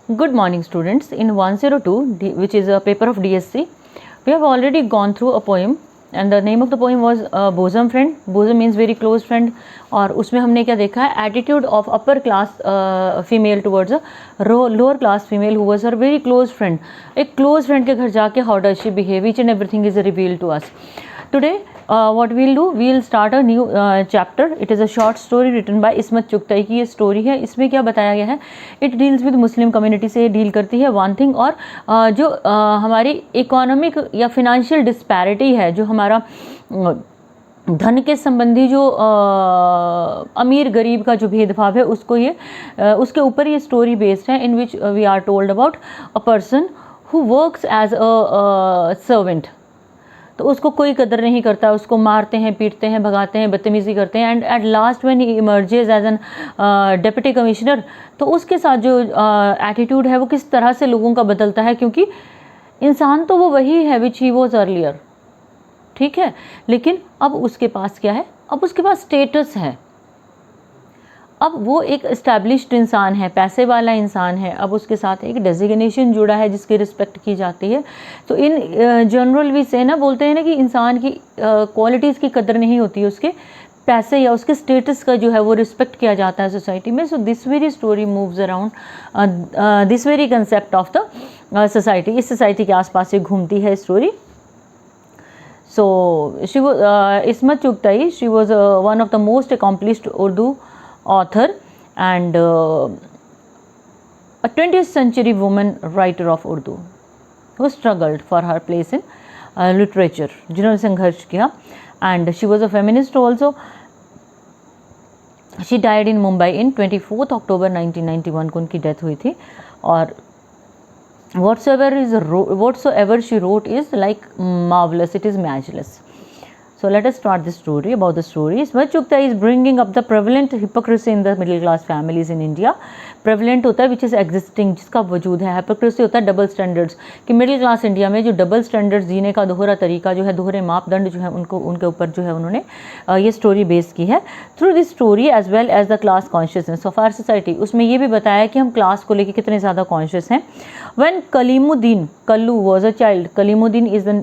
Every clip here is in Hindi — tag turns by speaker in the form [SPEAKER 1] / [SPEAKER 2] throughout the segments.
[SPEAKER 1] Good morning students. In 102, which is a paper of DSC, we have already gone through a poem and the name of the poem was bosom friend. Bosom means very close friend. और उसमें हमने क्या देखा है, attitude of upper class female towards a lower class female who was her very close friend. एक क्लोज फ्रेंड के घर जाके how does she behave, each and everything is revealed to us. Today what we'll do, we'll start a new chapter. It is a short story written by Ismat Chughtai की ये स्टोरी है. इसमें क्या बताया गया है, it deals with Muslim community से डील करती है वन थिंग. और जो हमारी इकोनॉमिक या फिनेंशियल डिस्पैरिटी है, जो हमारा धन के संबंधी जो अमीर गरीब का जो भेदभाव है, उसको ये उसके ऊपर ये स्टोरी बेस्ड है, in which we are told about a person who works as a servant. तो उसको कोई कदर नहीं करता, उसको मारते हैं, पीटते हैं, भगाते हैं, बदतमीज़ी करते हैं. And at last when he emerges as an deputy commissioner, तो उसके साथ जो एटीट्यूड है वो किस तरह से लोगों का बदलता है, क्योंकि इंसान तो वो वही है विच ही वॉज अर्लियर. ठीक है, लेकिन अब उसके पास क्या है, अब उसके पास स्टेटस है. अब वो एक एस्टैब्लिश्ड इंसान है, पैसे वाला इंसान है. अब उसके साथ एक डेजिग्नेशन जुड़ा है जिसकी रिस्पेक्ट की जाती है. तो इन जनरल वी से ना बोलते हैं ना कि इंसान की क्वालिटीज़ की कदर नहीं होती है, उसके पैसे या उसके स्टेटस का जो है वो रिस्पेक्ट किया जाता है सोसाइटी में. So this very story moves around this very concept of the society. इस सोसाइटी के आसपास से घूमती है story. So she was Ismat Chughtai. She was one of the most accomplished Urdu author and a 20th century woman writer of Urdu who struggled for her place in literature, जिन्होंने संघर्ष किया. And she was a feminist also. She died in Mumbai in 24th October 1991 को उनकी डेथ हुई थी. और whatsoever she wrote is like marvelous, it is matchless. So let us start the story. About the story, Ismat Chughtai is bringing up the prevalent hypocrisy in the middle class families in India. Prevalent होता है which is existing, जिसका वजूद है. hypocrisy होता है डबल स्टैंडर्ड्स, कि मिडिल क्लास इंडिया में जो डबल स्टैंडर्ड्स जीने का दोहरा तरीका जो है, दोहरे मापदंड जो है, उनको उनके ऊपर जो है उन्होंने ये स्टोरी बेस की है. Through this story as well as the class consciousness of our society. उसमें ये भी बताया कि हम क्लास को लेकर कितने ज़्यादा कॉन्शियस हैं. When Kalimuddin, Kallu was a child, Kalimuddin is the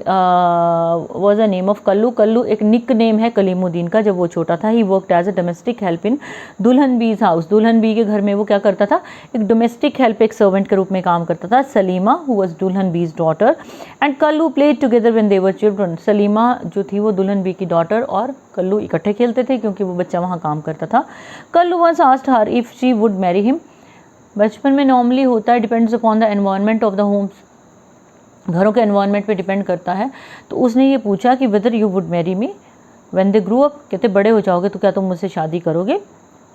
[SPEAKER 1] was the name of Kallu. Kallu एक निक नेम है कलीमुद्दीन का. जब वो छोटा था, he worked as a domestic help in Dulhan Bi's house. दुल्हन बी के घर में वो क्या करता था, एक डोमेस्टिक हेल्प, एक सर्वेंट के रूप में काम करता था. Salima who was Dulhan Bi's daughter and Kallu played together when they were children. Salima जो थी वो दुल्हन बी की डॉटर और कल्लू इकट्ठे खेलते थे क्योंकि वो बच्चा वहाँ काम करता था. Kallu once asked her if she would marry him. बचपन में नॉर्मली होता है, depends upon the environment of the homes, घरों के एनवायरनमेंट पे डिपेंड करता है. तो उसने ये पूछा कि whether you would marry me when they grow up, कहते बड़े हो जाओगे तो क्या तुम मुझसे शादी करोगे.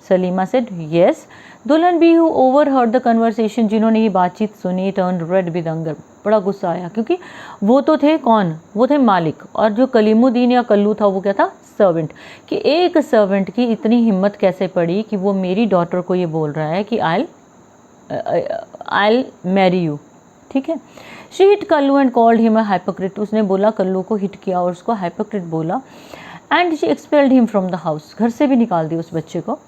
[SPEAKER 1] Salima said yes. Dulhan Bi who overheard the conversation, जिन्होंने ये बातचीत सुनी, टर्न रेड विद एंगर, बड़ा गुस्सा आया, क्योंकि वो तो थे कौन, वो थे मालिक, और जो कलीमुद्दीन या कल्लू था वो क्या था, सर्वेंट. कि एक सर्वेंट की इतनी हिम्मत कैसे पड़ी कि वो मेरी डॉटर को ये बोल रहा है कि I'll marry you. ठीक है. She hit Kullu and called him a hypocrite. उसने बोला, कल्लू को हिट किया और उसको हाइपोक्रिट बोला. And she expelled him from the house. घर से भी निकाल दी उस बच्चे को.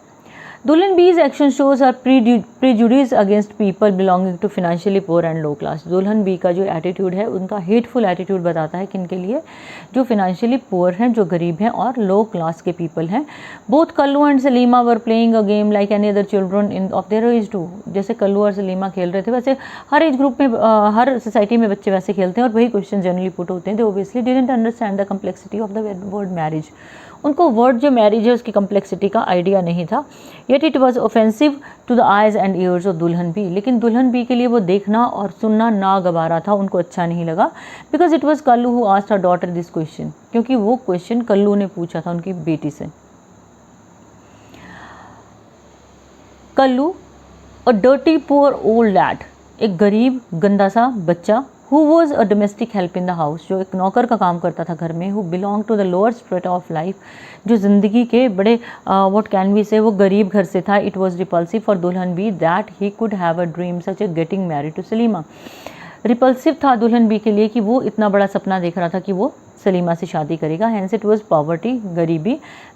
[SPEAKER 1] Dulhan B's action shows her prejudice against people belonging to financially poor and low class. दुल्हन बी का जो एटीट्यूड है, उनका हेटफुल एटीट्यूड बताता है किन के लिए, जो फिनेंशियली पुअर हैं, जो गरीब हैं और लो क्लास के पीपल हैं. Both Kallu and Salima were playing a game like any other children in of their age too. जैसे कल्लू और सलीमा खेल रहे थे, वैसे हर एज ग्रुप में, हर सोसाइटी में बच्चे वैसे खेलते हैं और वही क्वेश्चन जनरली पुट होते हैं. They obviously didn't understand the complexity of the word marriage. उनको वर्ड जो मैरिज है उसकी कम्प्लेक्सिटी का आइडिया नहीं था. Yet it was offensive to the eyes and ears of Dulhan Bi. लेकिन दुल्हन बी के लिए वो देखना और सुनना नागवारा था, उनको अच्छा नहीं लगा. Because it was Kallu who asked her daughter this question, क्योंकि वो क्वेश्चन कल्लू ने पूछा था उनकी बेटी से. Kallu a dirty poor old lad, एक गरीब गंदा सा बच्चा, who was a domestic help in the house, जो एक नौकर का काम करता था घर में, who belonged to the lower strata of life, जो ज़िंदगी के बड़े what can we say, वो गरीब घर से था. It was repulsive for दुल्हन B that he could have a dream such as getting married to Salima. Repulsive था दुल्हन बी के लिए कि वो इतना बड़ा सपना देख रहा था कि वो सलीमा से शादी करेगा। हैंस इट वॉज पॉवर्टी, गरीबी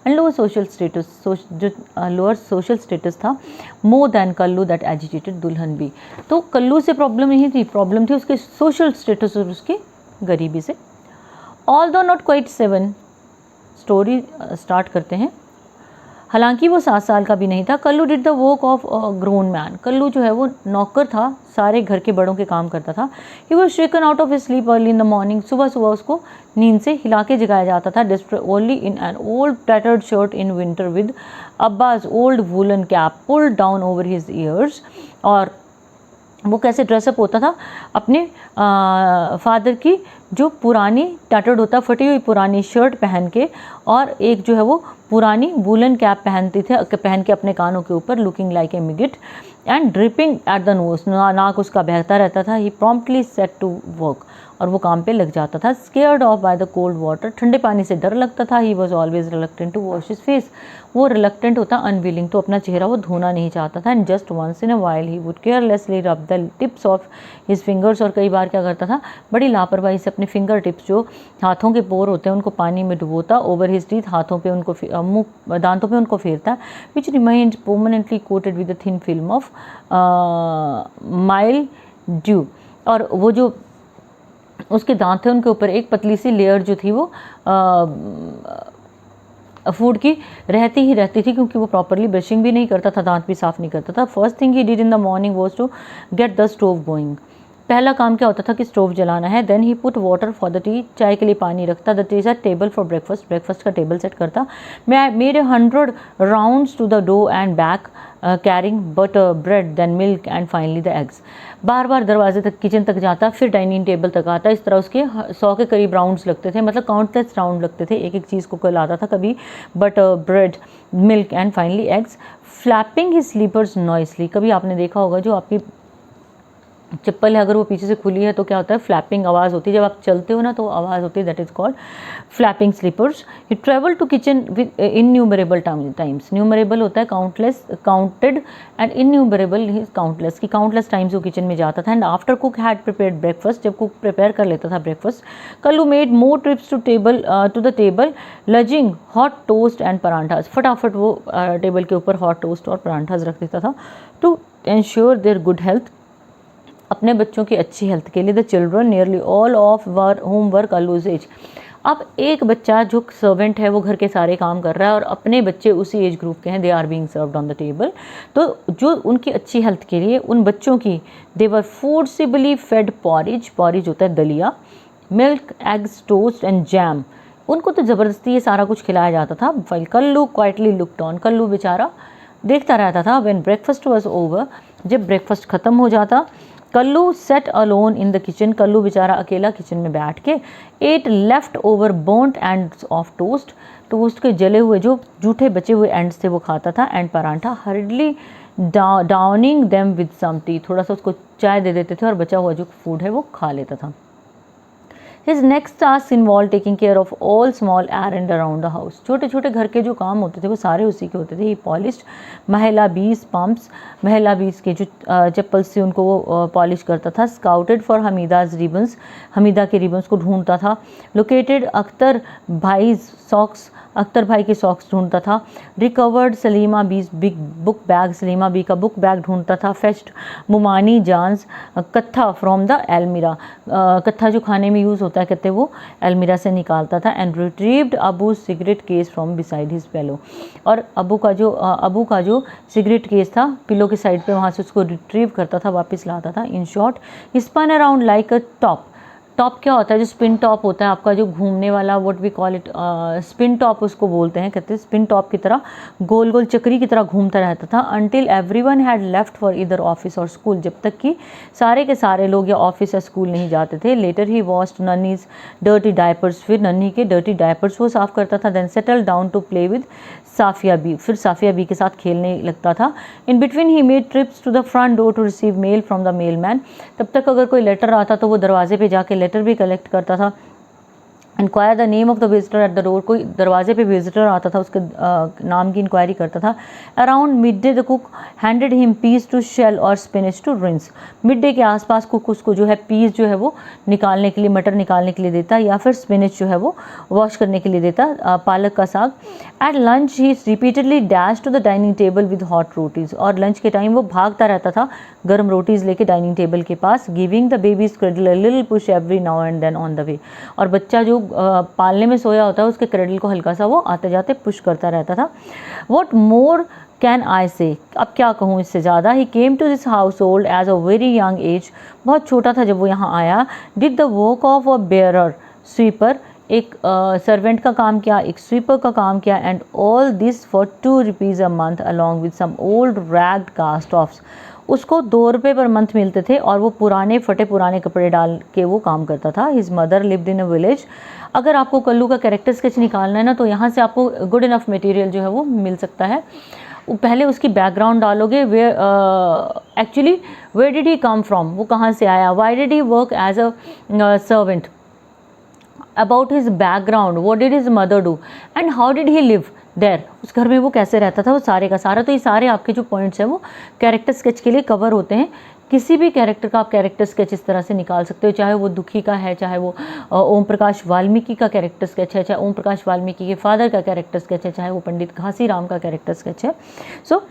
[SPEAKER 1] एंड लोअर सोशल स्टेटस, जो लोअर सोशल स्टेटस था, more than Kallu that agitated Dulhan भी। तो कल्लू से प्रॉब्लम नहीं थी, प्रॉब्लम थी उसके सोशल स्टेटस और उसकी गरीबी से। Although not quite 7, story start करते हैं। हालांकि वो 7 साल का भी नहीं था, Kallu did the work of grown man. Kallu जो है वो नौकर था, सारे घर के बड़ों के काम करता था। He was shaken out of sleep early in the morning, सुबह सुबह उसको नींद से हिला के जगाया जाता था। Distress only in an old tattered shirt in winter with Abbas old woollen cap pulled down over his years. और वो कैसे ड्रेसअप होता था, अपने फादर की जो पुरानी टैटर्ड होता, फटी हुई पुरानी शर्ट पहन के, और एक जो है वो पुरानी वूलन कैप पहनते थे, पहन के अपने कानों के ऊपर, looking like a midget and dripping at the nose, नाक उसका बहता रहता था। He promptly set to work, और वो काम पे लग जाता था। Scared off by the cold water, ठंडे पानी से डर लगता था। He was always reluctant to wash his face, वो रिलक्टेंट होता, अनविलिंग, तो अपना चेहरा वो धोना नहीं चाहता था। And just once in a while he would carelessly रब the tips of his fingers, और कई बार क्या करता था, बड़ी लापरवाही से अपने फिंगर टिप्स, जो हाथों के पोर होते हैं, उनको पानी में डुबोता। ओवर हिज टीथ, हाथों पे उनको, मुंह दांतों पे उनको फेरता। Which remind permanently coated with the thin film of mildew, और वो जो उसके दांत थे उनके ऊपर एक पतली सी लेयर जो थी वो फूड की रहती ही रहती थी, क्योंकि वो प्रॉपरली ब्रशिंग भी नहीं करता था, दांत भी साफ नहीं करता था। First thing he did in the morning was to get the stove going, पहला काम क्या होता था कि स्टोव जलाना है। Then he put water for the tea, चाय के लिए पानी रखता। The tea set table for breakfast, breakfast का टेबल सेट करता। Made 100 rounds to the door and back, carrying butter, bread, then milk and finally the eggs. बार बार दरवाजे तक, किचन तक जाता, फिर डाइनिंग टेबल तक आता। इस तरह उसके 100 के करीब राउंड्स लगते थे, मतलब काउंटलेस राउंड लगते थे, एक एक चीज़ को लाता था, कभी butter, bread, milk and finally eggs. Flapping his slippers noisily, कभी आपने देखा होगा जो आपकी चप्पल है, अगर वो पीछे से खुली है तो क्या होता है, फ्लैपिंग आवाज़ होती है, जब आप चलते हो ना तो आवाज़ होती है, that is called flapping slippers. He travel to kitchen with innumerable times, numerable होता है countless, counted, and innumerable is countless, कि काउंटलेस टाइम्स वो किचन में जाता था। And after cook had prepared breakfast, जब कुक प्रिपेयर कर लेता था breakfast, Kallu made more trips to the table lugging hot toast and parathas, फटाफट वो टेबल के ऊपर हॉट टोस्ट और परांठास रख देता था, to ensure their good health, अपने बच्चों की अच्छी हेल्थ के लिए। The children nearly all of home work Kallu's age, अब एक बच्चा जो सर्वेंट है वो घर के सारे काम कर रहा है, और अपने बच्चे उसी एज ग्रुप के हैं, they are being served on the table. तो जो उनकी अच्छी हेल्थ के लिए उन बच्चों की, they were forcibly fed porridge, porridge होता है दलिया, milk, eggs, toast and jam, उनको तो ज़बरदस्ती ये सारा कुछ खिलाया जाता था। While Kallu quietly looked on, Kallu बेचारा देखता रहता था। व्हेन ब्रेकफास्ट वाज ओवर, जब ब्रेकफास्ट ख़त्म हो जाता, Kallu sat alone in the kitchen, Kallu बेचारा अकेला किचन में बैठ के, ate left over burnt ends of toast, toast के जले हुए जो जूठे बचे हुए एंड्स थे वो खाता था। And paratha, hurriedly downing them with some tea, थोड़ा सा उसको चाय दे देते थे और बचा हुआ जो फूड है वो खा लेता था। His next task involved taking care of all small errands around the house, छोटे छोटे घर के जो काम होते थे वो सारे उसी के होते थे। He polished महिला बीस पम्प्स, महिला बीस के जो चप्पल से उनको वो पॉलिश करता था। Scouted for हमीदा's ribbons, हमीदा के रिबन्स को ढूंढता था। Located अख्तर भाई सॉक्स, अख्तर भाई के सॉक्स ढूंढता था। Recovered Salima Bi's big book bag, Salima Bi का बुक बैग ढूंढता था। फेस्ट मुमानी जानस कत्था फ्रॉम द एलमीरा, कत्था जो खाने में यूज़ होता है कहते वो एलमीरा से निकालता था। And retrieved Abu cigarette case from beside his pillow, और अबू का जो सिगरेट केस था पिलो के साइड पे, वहाँ से उसको रिट्रीव करता था, वापस लाता था। In short spun around like a top, top क्या होता है, जो स्पिन टॉप होता है आपका जो घूमने वाला, what we call it spin top उसको बोलते हैं, कहते हैं स्पिन टॉप की तरह गोल गोल चक्री की तरह घूमता रहता था। Until everyone had left for इधर ऑफिस और स्कूल, जब तक कि सारे के सारे लोग या ऑफिस या स्कूल नहीं जाते थे। Later he washed Nanni's dirty diapers, फिर नन्नी के डर्टी डायपर्स वो साफ़ करता था। Then settle down to play with Safia Bi, फिर साफिया बी के साथ खेलने लगता था। In between he made trips to the front door to receive mail from the mail man, तब तक अगर कोई लेटर आता तो वो दरवाजे पे जाके लेटर भी कलेक्ट करता था। Inquire the name of the visitor at the door, कोई दरवाजे पे विजिटर आता था उसके नाम की इंक्वायरी करता था। Around mid day the cook handed him peas to shell और spinach to rinse, mid day के आसपास कुक उसको जो है पीस जो है वो निकालने के लिए, मटर निकालने के लिए देता, या फिर स्पिनच जो है वो वॉश करने के लिए देता, पालक का साग। At lunch he repeatedly dash to the dining table with hot rotis, और लंच के टाइम वो भागता रहता था गर्म रोटीज़ लेके डाइनिंग टेबल के पास। Giving the baby's cradle a little push every now and then on the way, और बच्चा जो पालने में सोया होता है उसके क्रेडल को हल्का सा वो आते जाते पुश करता रहता था। वॉट मोर कैन आई से, अब क्या कहूँ इससे ज़्यादा। He came to this household as a very young age, बहुत छोटा था जब वो यहाँ आया। Did the work of a bearer sweeper, एक सर्वेंट का काम किया, एक स्वीपर का काम किया। And all this for 2 rupees a month along with some old ragged cast offs, उसको 2 रुपये पर मंथ मिलते थे और वो पुराने फटे पुराने कपड़े डाल के वो काम करता था। His mother lived in a village. अगर आपको कल्लू का कैरेक्टर स्केच निकालना है ना, तो यहाँ से आपको गुड इनफ मटेरियल जो है वो मिल सकता है। पहले उसकी बैकग्राउंड डालोगे, way actually where did he come from, वो कहाँ से आया, why did he work as a servant, about his background, what did his mother do and how did he live there, उस घर में वो कैसे रहता था, वो सारे का सारा। तो ये सारे आपके जो पॉइंट्स हैं वो कैरेक्टर स्केच के लिए कवर होते हैं। किसी भी कैरेक्टर का आप कैरेक्टर स्केच इस तरह से निकाल सकते हो, चाहे वो दुखी का है, चाहे वो ओम प्रकाश वाल्मीकि का कैरेक्टर स्केच है, चाहे ओम प्रकाश वाल्मीकि के फादर का कैरेक्टर स्केच है, चाहे वो पंडित घासीराम का कैरेक्टर स्केच है। सो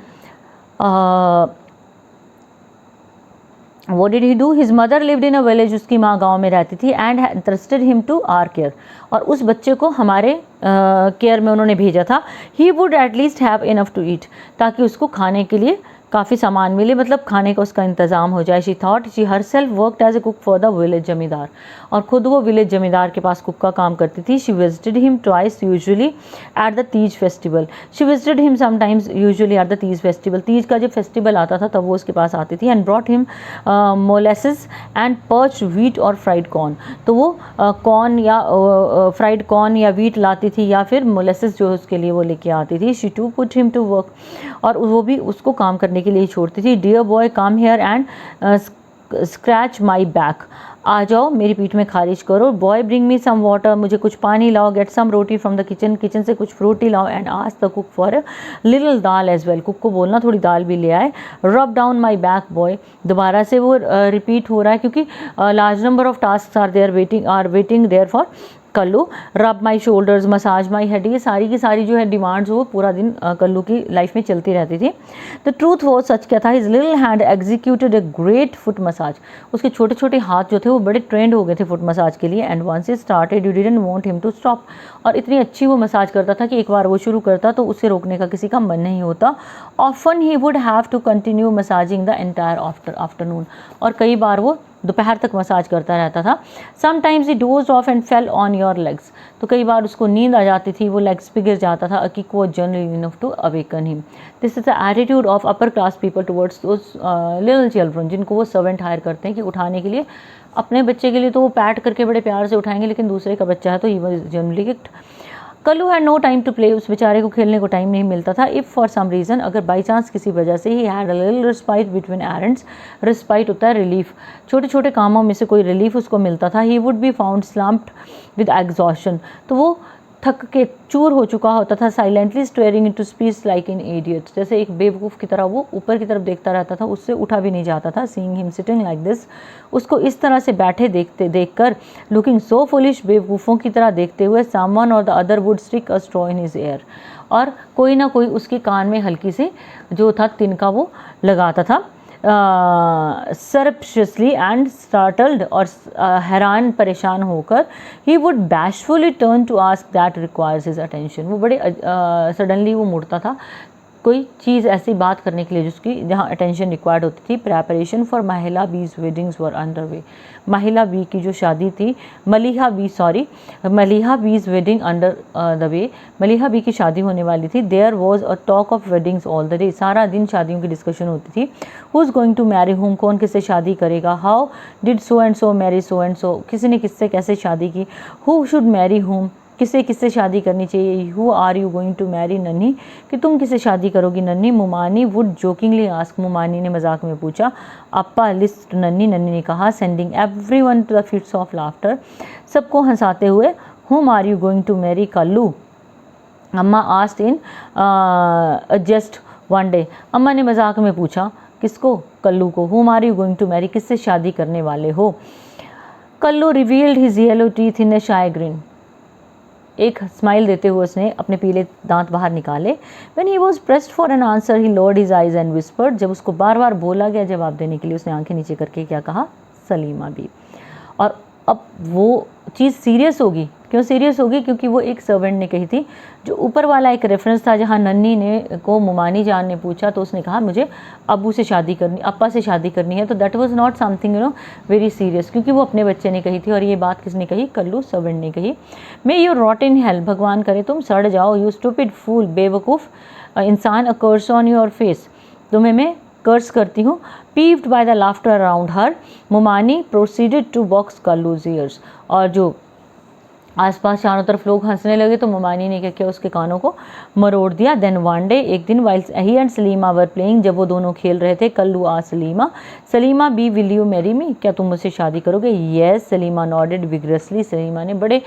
[SPEAKER 1] What did he do? His mother lived in a village, उसकी माँ गांव में रहती थी। And had entrusted him to our care, और उस बच्चे को हमारे केयर में उन्होंने भेजा था। He would at least have enough to eat, ताकि उसको खाने के लिए काफ़ी सामान मिले, मतलब खाने का उसका इंतज़ाम हो जाए। She thought she herself worked as a cook for the village zamindar, और ख़ुद वो विलेज जमींदार के पास कुक का काम करती थी। She visited him twice usually at the Teej festival, she visited him sometimes usually at the Teej festival, Teej का जब फेस्टिवल आता था तब वो उसके पास आती थी। And brought him molasses and perch wheat और फ्राइड कॉर्न, तो वो कॉर्न या फ्राइड कॉर्न या व्हीट लाती थी, या फिर मोलेसेस जो उसके लिए वो लेके आती थी। She too put him to work, और वो भी उसको काम करने के लिए छोड़ती थी। Dear boy come here and scratch my back, आ जाओ मेरी पीठ में खारिश करो। Boy bring me some water, मुझे कुछ पानी लाओ। Get some roti from the kitchen, kitchen से कुछ रोटी लाओ। And ask the cook for little dal as well, cook को बोलना थोड़ी दाल भी ले आए। रब डाउन माई बैक बॉय, दोबारा से वो रिपीट हो रहा है क्योंकि large number of task are waiting there for Kallu. Rub my shoulders, massage my head, ये सारी की सारी जो है डिमांड्स वो पूरा दिन कल्लू की लाइफ में चलती रहती थी। द ट्रूथ वो सच क्या था, his little hand executed a great foot massage, उसके छोटे छोटे हाथ जो थे वो बड़े ट्रेंड हो गए थे फुट मसाज के लिए। And once he started you didn't want him to stop, और इतनी अच्छी वो मसाज करता था कि एक बार वो शुरू करता तो उसे रोकने का किसी का मन नहीं होता। Often he would have to continue massaging the entire afternoon, और कई बार वो दोपहर तक मसाज करता रहता था। Sometimes he dozed of and fell on your legs, तो कई बार उसको नींद आ जाती थी, वो लेग्स पे गिर जाता था। Kick was generally enough to awaken him. This is the attitude of upper class people towards those little children, जिनको वो सर्वेंट हायर करते हैं कि उठाने के लिए। अपने बच्चे के लिए तो वो पैट करके बड़े प्यार से उठाएंगे, लेकिन दूसरे का बच्चा है तो he was generally kicked. Kallu had no time to play, उस बेचारे को खेलने को टाइम नहीं मिलता था। इफ़ फॉर सम रीज़न, अगर बाई चांस किसी वजह से, he had a little respite between errands, respite होता है रिलीफ, छोटे छोटे कामों में से कोई रिलीफ उसको मिलता था। He would be found slumped with exhaustion, तो वो थक के चूर हो चुका होता था। Silently staring into space like an idiot, जैसे एक बेवकूफ़ की तरह वो ऊपर की तरफ देखता रहता था, उससे उठा भी नहीं जाता था। Seeing him sitting like this, उसको इस तरह से बैठे देखकर, लुकिंग सो फुलिश, बेवकूफ़ों की तरह देखते हुए, समवन और the other would stick a straw in his air, और कोई ना कोई उसके कान में हल्की सी जो था तिनका वो लगाता था। सरप्शियसली एंड स्टार्टल्ड, और हैरान परेशान होकर, he would bashfully turn to ask that requires his attention, वो बड़े सडनली वो मुड़ता था कोई चीज़ ऐसी बात करने के लिए जिसकी जहाँ अटेंशन रिक्वायर्ड होती थी। प्रेपरेशन फॉर महिला बीज वेडिंग्स वर अंडर वे, महिला बी की जो शादी थी, Maliha Bi's wedding under the way, Maliha Bi की शादी होने वाली थी। There was a talk of weddings all the day, सारा दिन शादियों की डिस्कशन होती थी। Who is going to marry whom, कौन किससे शादी करेगा। How did so and so marry so and so, किसी ने किससे कैसे शादी की। हु शुड मैरी हुम, किससे किससे शादी करनी चाहिए। Who are you going to marry Nanhi, कि तुम किससे शादी करोगी Nanhi. Mumani would jokingly ask, मुमानी ने मजाक में पूछा। अप्पा लिस्ट नन्ही ने कहा। Sending everyone to the fits of laughter, सबको हंसाते हुए whom are you going to marry Kallu? अम्मा asked in just one day. अम्मा ने मजाक में पूछा, किसको? कल्लू को. whom are you going to marry? किससे शादी करने वाले हो? Kallu revealed his yellow teeth in a shy grin. एक स्माइल देते हुए उसने अपने पीले दांत बाहर निकाले. When he was pressed for an answer, he lowered his eyes and whispered. जब उसको बार बार बोला गया जवाब देने के लिए, उसने आंखें नीचे करके क्या कहा? सलीमा भी. और अब वो चीज़ सीरियस होगी. क्यों सीरियस होगी? क्योंकि वो एक सर्वेंट ने कही थी. जो ऊपर वाला एक रेफरेंस था जहाँ नन्ही ने को मुमानी जान ने पूछा तो उसने कहा मुझे अब्बू से शादी करनी, अप्पा से शादी करनी है. तो that was not something very serious, क्योंकि वो अपने बच्चे ने कही थी. और ये बात किसने कही? कल्लू सर्वेंट ने कही. May you rot in hell, भगवान करे तुम सड़ जाओ. यू स्टूपिड फूल, बेवकूफ़ इंसान. A curse on your face, तुम्हें मैं कर्स करती हूँ. Peeved by the laughter around her, Mumani proceeded to box Kallu's ears. और जो आसपास चारों तरफ लोग हंसने लगे तो मुमानी ने क्या किया? उसके कानों को मरोड़ दिया. देन वन डे, एक दिन, while he and Salima were playing, जब वो दोनों खेल रहे थे, कल्लू आ सलीमा, सलीमा बी विल यू मैरी मी, क्या तुम मुझसे शादी करोगे? Yes, Salima nodded vigorously, Salima ने बड़े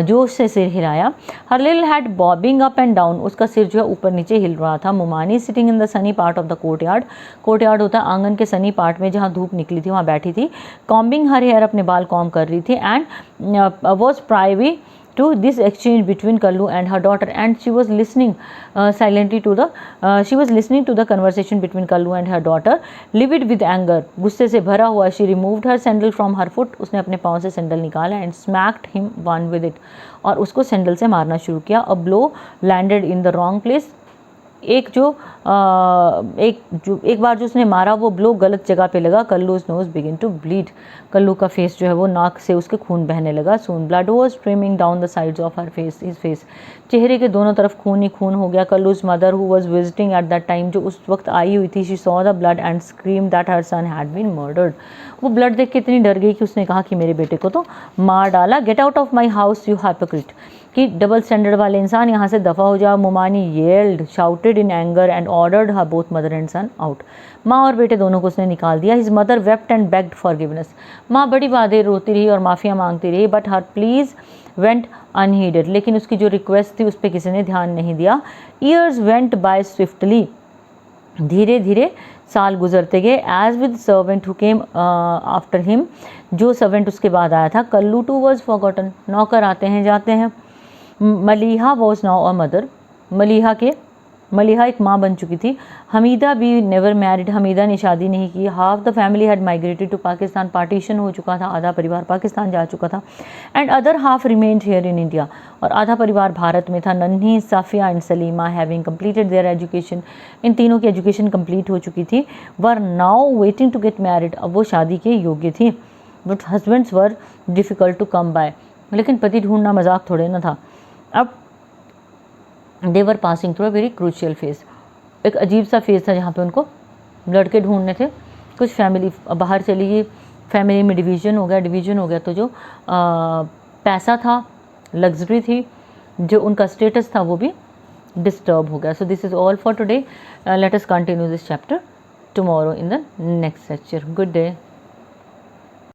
[SPEAKER 1] जोश से सिर हिलाया. Her little head bobbing up and down, उसका सिर जो है ऊपर नीचे हिल रहा था. Mumani sitting in the sunny part of the courtyard, courtyard होता है आंगन के सनी पार्ट में जहाँ धूप निकली थी, वहाँ बैठी थी. कॉम्बिंग हर हेयर, अपने बाल कॉम्ब कर रही थी. And was privy to this exchange between Kallu and her daughter, and she was listening silently to the conversation between Kallu and her daughter. Livid with anger, गुस्से से भरा हुआ, she removed her sandal from her foot, उसने अपने पाँव से सैंडल निकाला. And smacked him one with it, और उसको सैंडल से मारना शुरू किया. A blow landed in the wrong place, एक बार जो उसने मारा वो ब्लो गलत जगह पे लगा. Kallu's nose begin to bleed, Kallu का फेस जो है वो नाक से उसके खून बहने लगा. Soon blood was streaming down the sides of her face, his face, चेहरे के दोनों तरफ खून ही खून हो गया. Kallu's mother who was visiting at that time, जो उस वक्त आई हुई थी, she saw the blood and scream that her son had been murdered. वो ब्लड देख के इतनी डर गई कि उसने कहा कि मेरे बेटे को तो मार डाला. Get out of my house you hypocrite, कि डबल स्टैंडर्ड वाले इंसान, यहाँ से दफ़ा हो जाओ. Mumani yelled, shouted in anger and ordered her both mother and son out. माँ और बेटे दोनों को उसने निकाल दिया. His mother wept and begged forgiveness, माँ बड़ी बातें रोती रही और माफ़िया मांगती रही. But her pleas went unheeded, लेकिन उसकी जो रिक्वेस्ट थी उस पर किसी ने ध्यान नहीं दिया. ईयर्स वेंट बाय स्विफ्टली, धीरे धीरे साल गुजरते गए. As with servant who came after him, जो सर्वेंट उसके बाद आया था. कल्लू टू वॉज फॉरगॉटन, नौकर आते हैं जाते हैं. Maliha was now a mother, Maliha एक माँ बन चुकी थी. हमीदा भी नेवर मैरिड, हमीदा ने शादी नहीं की. Half the family had migrated to Pakistan, partition हो चुका था, आधा परिवार पाकिस्तान जा चुका था. And other half remained here in India, और आधा परिवार भारत में था. Nanhi, Safia and Salima having completed their education, इन तीनों की एजुकेशन कंप्लीट हो चुकी थी. Were now waiting to get married, अब वो शादी के योग्य थी. But husbands were difficult to come by, लेकिन पति ढूंढना मजाक थोड़े ना था. अब they were passing through a very crucial phase, एक अजीब सा फेज था जहाँ पे उनको लड़के ढूंढने थे. कुछ फैमिली बाहर चली गई, फैमिली में डिवीज़न हो गया. तो जो पैसा था, लग्जरी थी, जो उनका स्टेटस था, वो भी डिस्टर्ब हो गया. So this is all for today. Let us continue this chapter tomorrow in the next lecture. Good day.